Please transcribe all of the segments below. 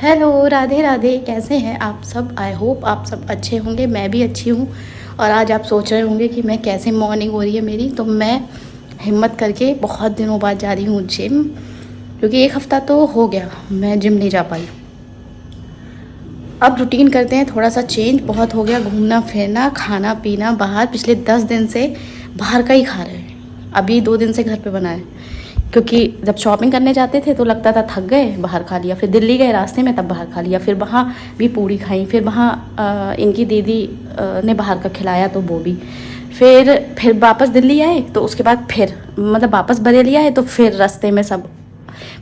Hello, Radhe Radhe. कैसे हैं आप सब? आई होप आप सब अच्छे होंगे। मैं भी अच्छी हूँ। और आज आप सोच रहे होंगे कि मैं कैसे मॉर्निंग हो रही है मेरी। तो मैं हिम्मत करके बहुत दिनों बाद जा रही हूँ जिम, क्योंकि एक हफ़्ता तो हो गया मैं जिम नहीं जा पाई। अब रूटीन करते हैं थोड़ा सा चेंज। बहुत हो गया घूमना फिरना, खाना पीना बाहर। पिछले 10 दिन से बाहर का ही खा रहे हैं। अभी 2 दिन से घर पे बना है, क्योंकि जब शॉपिंग करने जाते थे तो लगता था थक गए, बाहर खा लिया। फिर दिल्ली गए रास्ते में, तब बाहर खा लिया। फिर वहाँ भी पूड़ी खाई। फिर वहाँ इनकी दीदी ने बाहर का खिलाया तो वो भी। फिर वापस दिल्ली आए तो उसके बाद फिर मतलब वापस बरेली आए तो फिर रास्ते में सब।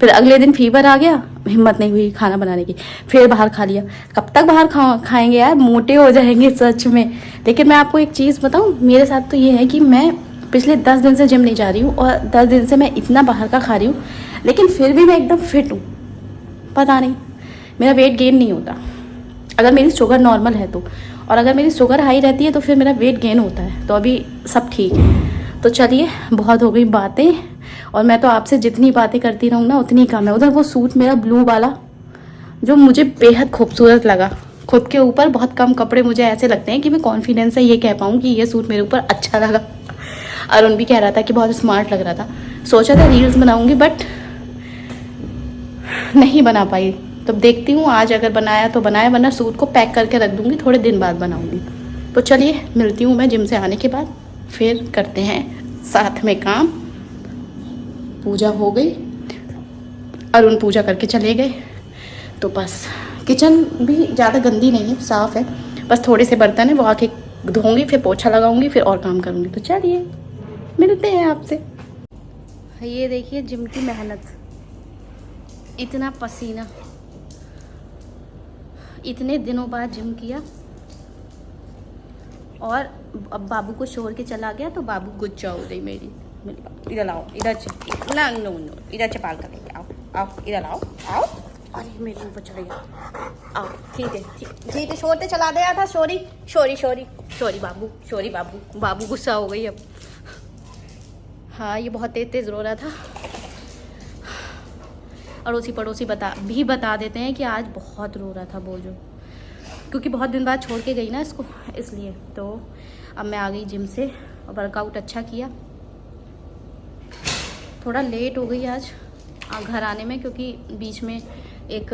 फिर अगले दिन फीवर आ गया, हिम्मत नहीं हुई खाना बनाने की, फिर बाहर खा लिया। कब तक बाहर खाएंगे यार, मोटे हो जाएंगे सच में। लेकिन मैं आपको एक चीज़ बताऊँ, मेरे साथ तो ये है कि मैं पिछले 10 दिन से जिम नहीं जा रही हूँ और 10 दिन से मैं इतना बाहर का खा रही हूँ, लेकिन फिर भी मैं एकदम फिट हूँ। पता नहीं, मेरा वेट गेन नहीं होता अगर मेरी शुगर नॉर्मल है तो। और अगर मेरी शुगर हाई रहती है तो फिर मेरा वेट गेन होता है। तो अभी सब ठीक है। तो चलिए, बहुत हो गई बातें। और मैं तो आपसे जितनी बातें करती रहूँ ना उतनी कम है। उधर वो सूट मेरा ब्लू वाला जो मुझे बेहद खूबसूरत लगा, खुद के ऊपर बहुत कम कपड़े मुझे ऐसे लगते हैं कि मैं कॉन्फिडेंस से ये कह पाऊँ कि ये सूट मेरे ऊपर अच्छा लगा। अरुण भी कह रहा था कि बहुत स्मार्ट लग रहा था। सोचा था रील्स बनाऊंगी, बट नहीं बना पाई। तो देखती हूँ आज अगर बनाया तो बनाया, वरना सूट को पैक करके रख दूंगी, थोड़े दिन बाद बनाऊंगी। तो चलिए, मिलती हूँ मैं जिम से आने के बाद। फिर करते हैं साथ में काम। पूजा हो गई, अरुण पूजा करके चले गए। तो बस किचन भी ज़्यादा गंदी नहीं है, साफ़ है। बस थोड़े से बर्तन है, वो आके धोऊंगी, फिर पोछा लगाऊंगी, फिर और काम करूंगी। तो चलिए मिलते हैं आपसे। ये देखिए जिम की मेहनत, इतना पसीना, इतने दिनों बाद जिम किया। और अब बाबू को छोड़ के चला गया तो बाबू गुच्चा हो गई मेरी बाबू। इधर लाओ, इधर ना, नो नो, इधर चपाल कर लेके आओ, आओ इधर आओ, आओ। अरे मेरे ऊपर चढ़ गया। आओ, ठीक है ठीक है, शोरते चला दिया था। सॉरी सॉरी सॉरी सॉरी बाबू, सॉरी बाबू। बाबू गुस्सा हो गई अब। हाँ, ये बहुत तेज रो रहा था। अड़ोसी पड़ोसी बता देते हैं कि आज बहुत रो रहा था बोझो, क्योंकि बहुत दिन बाद छोड़ के गई ना इसको, इसलिए। तो अब मैं आ गई जिम से और वर्कआउट अच्छा किया। थोड़ा लेट हो गई आज घर आने में, क्योंकि बीच में एक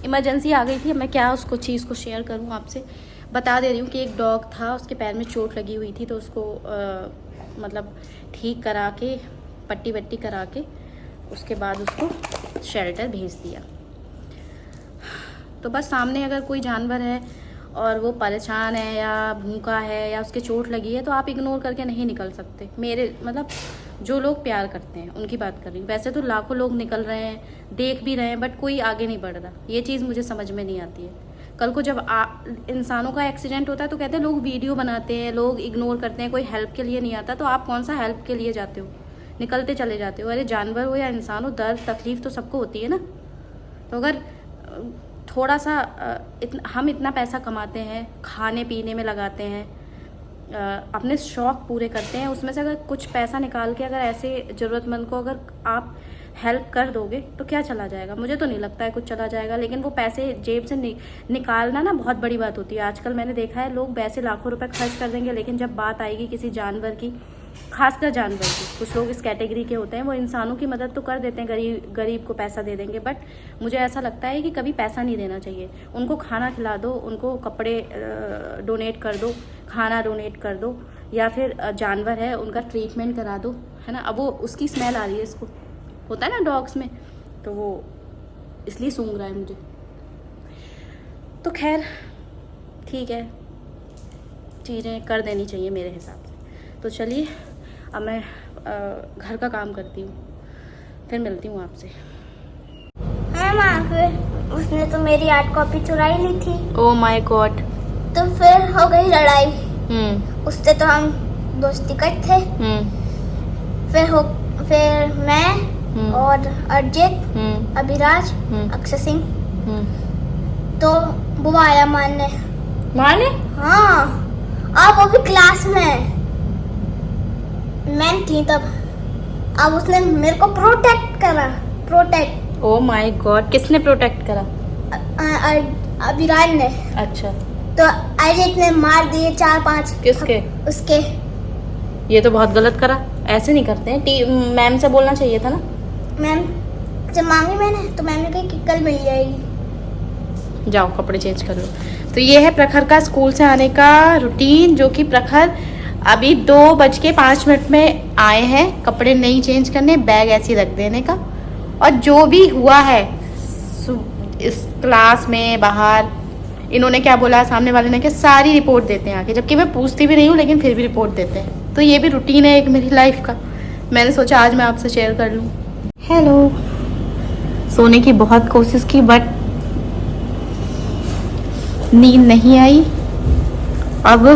इमरजेंसी आ गई थी। मैं क्या उसको चीज़ को शेयर करूं आपसे, बता दे रही हूँ कि एक डॉग था, उसके पैर में चोट लगी हुई थी। तो उसको मतलब ठीक करा के, पट्टी वट्टी करा के, उसके बाद उसको शेल्टर भेज दिया। तो बस सामने अगर कोई जानवर है और वो परेशान है या भूखा है या उसके चोट लगी है, तो आप इग्नोर करके नहीं निकल सकते। मेरे मतलब जो लोग प्यार करते हैं उनकी बात कर रही हूँ। वैसे तो लाखों लोग निकल रहे हैं, देख भी रहे हैं, बट कोई आगे नहीं बढ़ रहा। ये चीज़ मुझे समझ में नहीं आती है। कल को जब इंसानों का एक्सीडेंट होता है तो कहते हैं लोग वीडियो बनाते हैं, लोग इग्नोर करते हैं, कोई हेल्प के लिए नहीं आता। तो आप कौन सा हेल्प के लिए जाते हो, निकलते चले जाते हो। अरे जानवर हो या इंसान हो, दर्द तकलीफ तो सबको होती है ना। तो अगर थोड़ा सा हम इतना पैसा कमाते हैं, खाने पीने में लगाते हैं, अपने शौक़ पूरे करते हैं, उसमें से अगर कुछ पैसा निकाल के अगर ऐसे ज़रूरतमंद को अगर आप हेल्प कर दोगे तो क्या चला जाएगा? मुझे तो नहीं लगता है कुछ चला जाएगा। लेकिन वो पैसे जेब से निकालना ना बहुत बड़ी बात होती है। आजकल मैंने देखा है लोग वैसे लाखों रुपए खर्च कर देंगे, लेकिन जब बात आएगी किसी जानवर की, खासकर जानवर की, कुछ लोग इस कैटेगरी के होते हैं, वो इंसानों की मदद तो कर देते हैं, गरीब को पैसा दे देंगे। बट मुझे ऐसा लगता है कि कभी पैसा नहीं देना चाहिए। उनको खाना खिला दो, उनको कपड़े डोनेट कर दो, खाना डोनेट कर दो, या फिर जानवर है उनका ट्रीटमेंट करा दो, है ना। अब वो उसकी स्मेल आ रही है, इसको होता है ना डॉग्स में, तो वो इसलिए सूंघ रहा है मुझे। तो खैर ठीक है, चीज़ें कर देनी चाहिए मेरे हिसाब से। तो चलिए, अब मैं घर का काम करती हूँ, फिर मिलती हूँ आपसे। हाँ माँ, फिर उसने तो मेरी आर्ट कॉपी चुराई ली थी। Oh my God. तो फिर हो गई लड़ाई। उससे तो हम दोस्ती करते थे। फिर मैं और अर्जित, अभिराज, अक्षय सिंह, तो वो आया मारने। हाँ, अब वो भी क्लास में मैं थी तब। अब उसने मेरे को प्रोटेक्ट करा। ओह माय गॉड, किसने प्रोटेक्ट करा? विराट ने। अच्छा, तो आयरिश ने मार दिए 4-5। किसके? उसके। ये तो बहुत गलत करा, ऐसे नहीं करते हैं। मैम से बोलना चाहिए था ना। मैम जब मांगी मैंने तो मैम ने कहा कि कल मिल जाएगी। जाओ कपड़े चेंज कर लो। तो ये है प्रखर का स्कूल से आने का रूटीन, जो कि प्रखर अभी 2:05 में आए हैं। कपड़े नहीं चेंज करने, बैग ऐसे ही रख देने का, और जो भी हुआ है इस क्लास में बाहर, इन्होंने क्या बोला सामने वाले ने, कि सारी रिपोर्ट देते हैं आके, जबकि मैं पूछती भी नहीं हूँ लेकिन फिर भी रिपोर्ट देते हैं। तो ये भी रूटीन है एक मेरी लाइफ का, मैंने सोचा आज मैं आपसे शेयर कर लूँ। हेलो, सोने की बहुत कोशिश की बट नींद नहीं आई। अब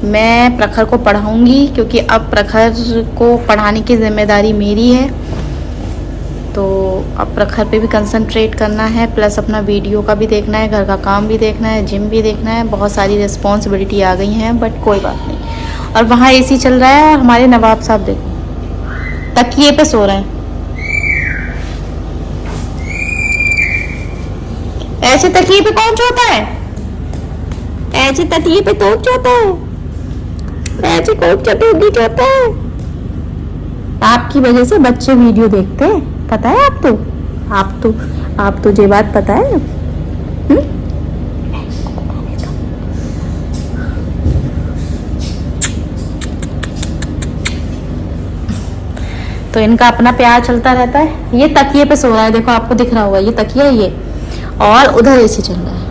मैं प्रखर को पढ़ाऊंगी, क्योंकि अब प्रखर को पढ़ाने की जिम्मेदारी मेरी है। तो अब प्रखर पे भी कंसंट्रेट करना है, प्लस अपना वीडियो का भी देखना है, घर का काम भी देखना है, जिम भी देखना है। बहुत सारी रिस्पॉन्सिबिलिटी आ गई हैं, बट कोई बात नहीं। और वहाँ एसी चल रहा है और हमारे नवाब साहब देखो तकिए पे सो रहे हैं। ऐसे तकिए पे कौन सोता है? ऐसे तकिए पे कौन सोता है? ऐसे कौन चटोगी सोता है? आपकी वजह से बच्चे वीडियो देखते हैं, पता है आप तो ये बात पता है। तो इनका अपना प्यार चलता रहता है। ये तकिए पे सो रहा है, देखो आपको दिख रहा होगा, ये तकिया है ये, और उधर एसी चल रहा है।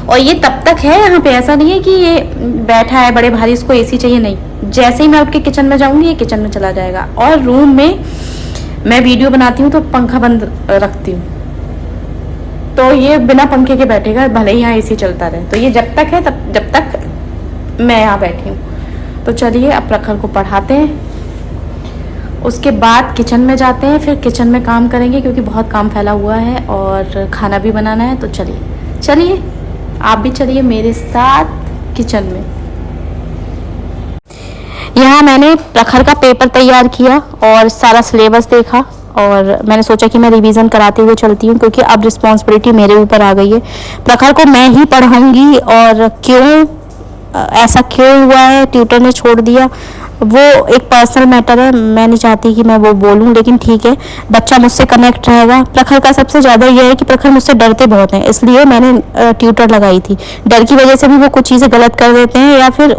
और ये तब तक है यहाँ पे, ऐसा नहीं है कि ये बैठा है बड़े भारी इसको एसी चाहिए, नहीं। जैसे ही मैं उठ के किचन में जाऊंगी ये किचन में चला जाएगा। और रूम में मैं वीडियो बनाती हूँ तो पंखा बंद रखती हूँ, तो ये बिना पंखे के बैठेगा, भले ही यहाँ एसी चलता रहे। तो ये जब तक है जब तक मैं यहाँ बैठी हूँ। तो चलिए अब प्रखर को पढ़ाते हैं, उसके बाद किचन में जाते हैं, फिर किचन में काम करेंगे क्योंकि बहुत काम फैला हुआ है और खाना भी बनाना है। तो चलिए आप भी चलिए मेरे साथ किचन में। यहाँ मैंने प्रखर का पेपर तैयार किया और सारा सिलेबस देखा, और मैंने सोचा कि मैं रिवीजन कराते हुए चलती हूँ, क्योंकि अब रिस्पॉन्सिबिलिटी मेरे ऊपर आ गई है। प्रखर को मैं ही पढ़ाऊंगी, और ऐसा क्यों हुआ है, ट्यूटर ने छोड़ दिया, वो एक पर्सनल मैटर है, मैं नहीं चाहती कि मैं वो बोलूं, लेकिन ठीक है, बच्चा मुझसे कनेक्ट रहेगा। प्रखर का सबसे ज़्यादा ये है कि प्रखर मुझसे डरते बहुत हैं, इसलिए मैंने ट्यूटर लगाई थी। डर की वजह से भी वो कुछ चीज़ें गलत कर देते हैं, या फिर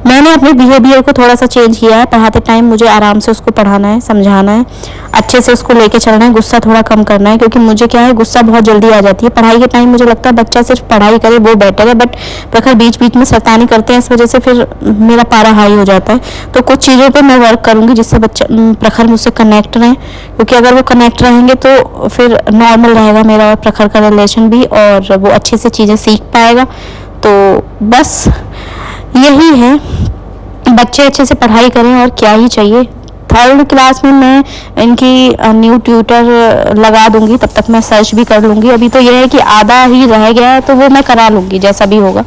मैंने अपने बिहेवियर को थोड़ा सा चेंज किया है। पढ़ाते टाइम मुझे आराम से उसको पढ़ाना है, समझाना है, अच्छे से उसको लेके चलना है, गुस्सा थोड़ा कम करना है, क्योंकि मुझे क्या है, गुस्सा बहुत जल्दी आ जाती है पढ़ाई के टाइम। मुझे लगता है बच्चा सिर्फ पढ़ाई करे वो बेटर है, बट प्रखर बीच बीच में शैतानी करते हैं, इस वजह से फिर मेरा पारा हाई हो जाता है। तो कुछ चीज़ों पर मैं वर्क करूँगी जिससे प्रखर मुझसे कनेक्ट रहें, क्योंकि अगर वो कनेक्ट रहेंगे तो फिर नॉर्मल रहेगा मेरा और प्रखर का रिलेशन भी, और वो अच्छे से चीज़ें सीख पाएगा। तो बस यही है, बच्चे अच्छे से पढ़ाई करें और क्या ही चाहिए। 3rd क्लास में मैं इनकी न्यू ट्यूटर लगा दूंगी, तब तक मैं सर्च भी कर लूंगी। अभी तो यह है कि आधा ही रह गया है, तो वो मैं करा लूंगी जैसा भी होगा।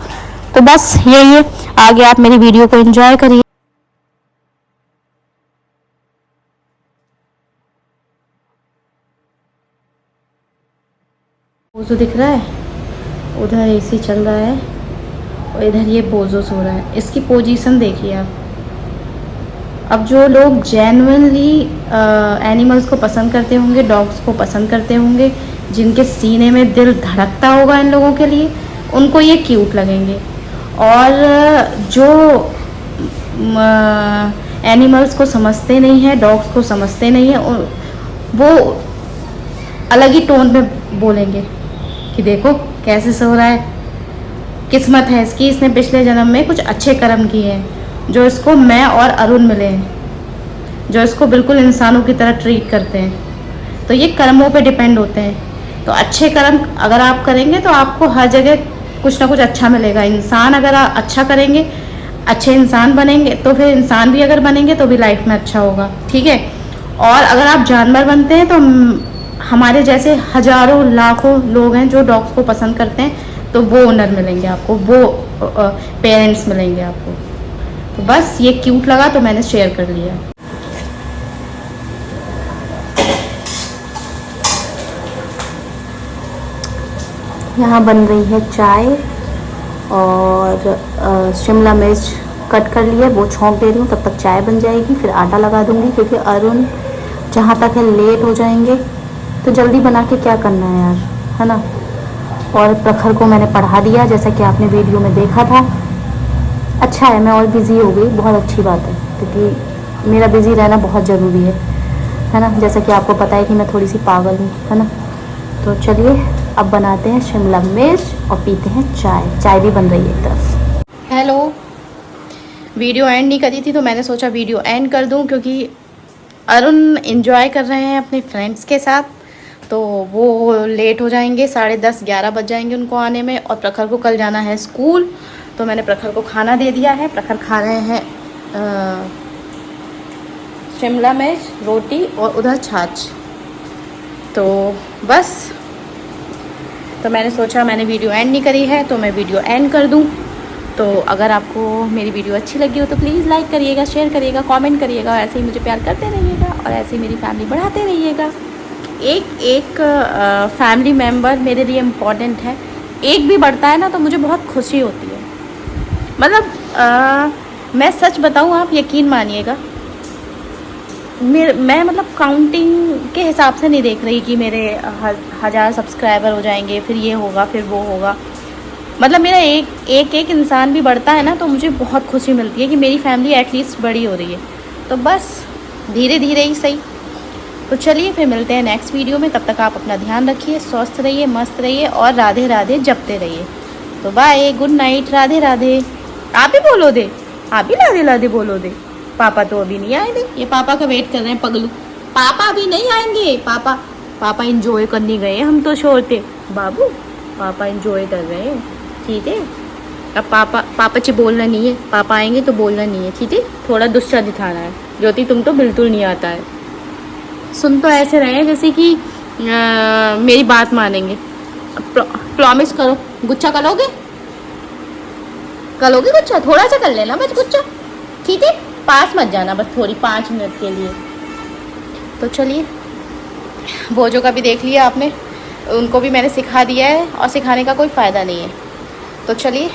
तो बस यही है, आगे आप मेरी वीडियो को एंजॉय करिए। बोझो दिख रहा है, उधर एसी चल रहा है और इधर ये बोझो सो रहा है। इसकी पोजीशन देखिए आप। अब जो लोग जेन्युइनली एनिमल्स को पसंद करते होंगे, डॉग्स को पसंद करते होंगे, जिनके सीने में दिल धड़कता होगा इन लोगों के लिए, उनको ये क्यूट लगेंगे। और जो एनिमल्स को समझते नहीं हैं, डॉग्स को समझते नहीं हैं, वो अलग ही टोन में बोलेंगे कि देखो कैसे सो रहा है, किस्मत है इसकी, इसने पिछले जन्म में कुछ अच्छे कर्म किए हैं जो इसको मैं और अरुण मिले हैं, जो इसको बिल्कुल इंसानों की तरह ट्रीट करते हैं। तो ये कर्मों पे डिपेंड होते हैं। तो अच्छे कर्म अगर आप करेंगे तो आपको हर जगह कुछ ना कुछ अच्छा मिलेगा। इंसान अगर आप अच्छा करेंगे, अच्छे इंसान बनेंगे, तो फिर इंसान भी अगर बनेंगे तो भी लाइफ में अच्छा होगा, ठीक है। और अगर आप जानवर बनते हैं तो हमारे जैसे हजारों लाखों लोग हैं जो डॉग्स को पसंद करते हैं, तो वो ओनर मिलेंगे आपको, वो पेरेंट्स मिलेंगे आपको। तो बस ये क्यूट लगा तो मैंने शेयर कर लिया। यहाँ बन रही है चाय और शिमला मिर्च कट कर लिया, वो छौंक दे रही हूँ। तब तक चाय बन जाएगी, फिर आटा लगा दूँगी, क्योंकि अरुण जहाँ तक है लेट हो जाएंगे, तो जल्दी बना के क्या करना है यार, है ना। और प्रखर को मैंने पढ़ा दिया, जैसा कि आपने वीडियो में देखा था। अच्छा है, मैं और बिज़ी हो गई, बहुत अच्छी बात है, क्योंकि मेरा बिज़ी रहना बहुत ज़रूरी है ना। जैसा कि आपको पता है कि मैं थोड़ी सी पागल हूँ, है ना। तो चलिए अब बनाते हैं शिमला मिर्च और पीते हैं चाय। चाय भी बन रही है एक तरफ। हेलो, वीडियो एंड नहीं करी थी तो मैंने सोचा वीडियो एंड कर दूं, क्योंकि अरुण एंजॉय कर रहे हैं अपने फ्रेंड्स के साथ, तो वो लेट हो जाएंगे, 10:30-11 बज जाएंगे उनको आने में। और प्रखर को कल जाना है स्कूल, तो मैंने प्रखर को खाना दे दिया है। प्रखर खा रहे हैं शिमला मिर्च, रोटी और उधर छाछ। तो बस, तो मैंने सोचा मैंने वीडियो एंड नहीं करी है तो मैं वीडियो एंड कर दूं। तो अगर आपको मेरी वीडियो अच्छी लगी हो तो प्लीज़ लाइक करिएगा, शेयर करिएगा, कमेंट करिएगा, और ऐसे ही मुझे प्यार करते रहिएगा और ऐसे ही मेरी फैमिली बढ़ाते रहिएगा। एक फैमिली मेम्बर मेरे लिए इम्पॉर्टेंट है। एक भी बढ़ता है ना तो मुझे बहुत खुशी होती है। मतलब मैं सच बताऊँ, आप यकीन मानिएगा, मैं मतलब काउंटिंग के हिसाब से नहीं देख रही कि मेरे 1000 सब्सक्राइबर हो जाएंगे, फिर ये होगा, फिर वो होगा। मतलब मेरा एक इंसान भी बढ़ता है ना तो मुझे बहुत खुशी मिलती है कि मेरी फैमिली एटलीस्ट बड़ी हो रही है। तो बस धीरे धीरे ही सही। तो चलिए फिर मिलते हैं नेक्स्ट वीडियो में। तब तक आप अपना ध्यान रखिए, स्वस्थ रहिए, मस्त रहिए और राधे राधे जपते रहिए। तो bye, good night, Radhe Radhe. आप ही बोलो दे, आप ही राधे राधे बोलो दे। पापा तो अभी नहीं आए थे, ये पापा का वेट कर रहे हैं पगलू। पापा अभी नहीं आएंगे, पापा इंजॉय करने गए, हम तो छोड़ते बाबू, पापा इंजॉय कर रहे हैं, ठीक है। अब पापा से बोलना नहीं है, पापा आएंगे तो बोलना नहीं है, ठीक है। थोड़ा गुस्सा दिखाना है। ज्योति तुम तो बिल्कुल नहीं आता है, सुन तो ऐसे रहे जैसे कि मेरी बात मानेंगे। प्रॉमिस करो, गुच्छा करोगे गुच्छा, थोड़ा सा कर लेना बस गुच्छा, ठीक है। पास मत जाना बस, थोड़ी 5 मिनट के लिए। तो चलिए, भोजों का भी देख लिया आपने, उनको भी मैंने सिखा दिया है और सिखाने का कोई फ़ायदा नहीं है। तो चलिए